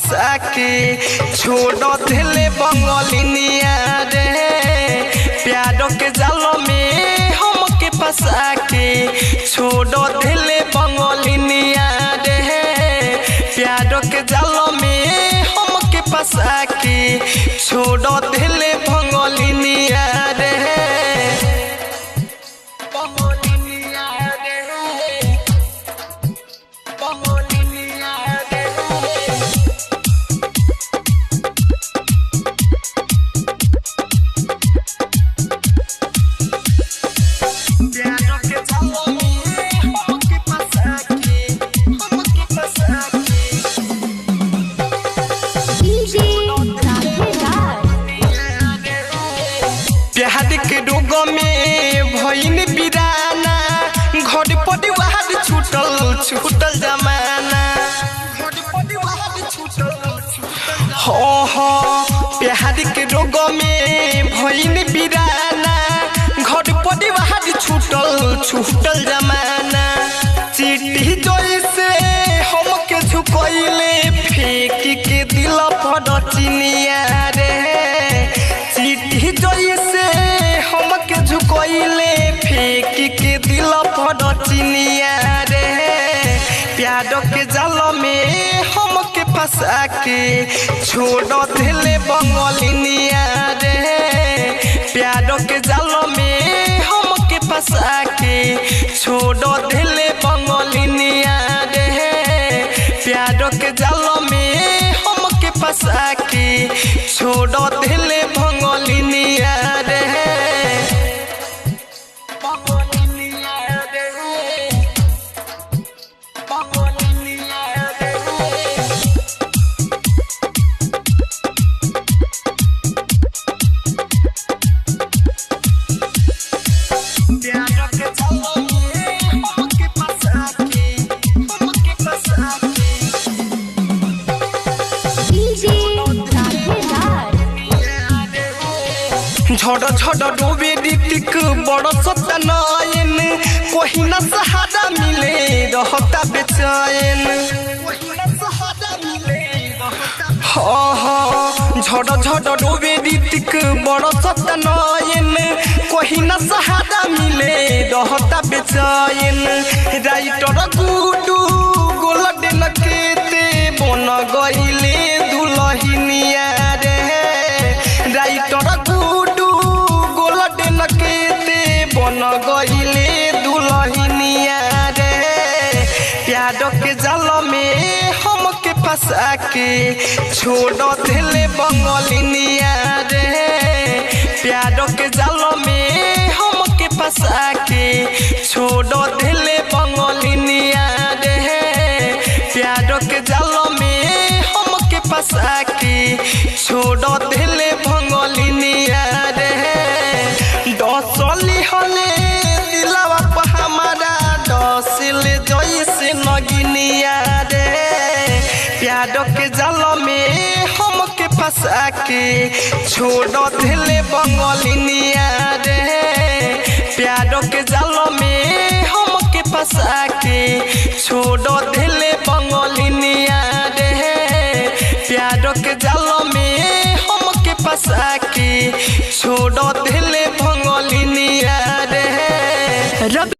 फंसा के छोड़ दिले बंगलिनिया रे प्यार के जाल में हमके फंसा के छोड़ दिले बंगलिनिया रे प्यार के जाल में हमके फंसा के छोड़ दिले बंगलिनिया रे प्यार के रोग में भईन बिराना घर परिवार छूटल जमाना हो प्यार के रोग में भईन बिराना घर परिवार छूटल जमाना चिट्ठी जैसे हमके झुकइले फेंक के दिल पर चिनिया रे चिट्ठी जैसे हमके झुकइले फेंक के दिल पर चिनिया रे प्यार के जाल में हमके फंसा के छोड़ दिले बंगलिनिया रे प्यार के जाल में हमके फंसा के छोड़ दिले बंगलिनिया रे प्यार के जाल में हमके फंसा के छोड़ दिले बंगलिनिया रे झड़ डूबे ऋतिक बड़ सतनायन कोई न सहारा मिले रहता बेचैन झड़ डूबे ऋतिक बड़ सतनायन कोई न सहारा मिले रहता बेचैन राइटर गुडू गोल्डन केते बन गइले दुल्हनिया रे राइटर बन गइले दुल्हनिया रे प्यार के जाल में हमके फंसा के छोड़ दिले बंगलिनिया रे प्यार के जाल में हमके फंसा के छोड़ दिले बंगलिनिया रे प्यार के जाल में हमके फंसा के छोड़ दिले बंगलिनिया रे डसली हले दिलवा पर हमारा डसिल जैसे नगिनिया रे प्यार के जाल में हमके फंसा के छोड़ दिले बंगलिनिया रे प्यार के जाल में हमके फंसा के छोड़ दिले बंगलिनिया रे प्यार के जाल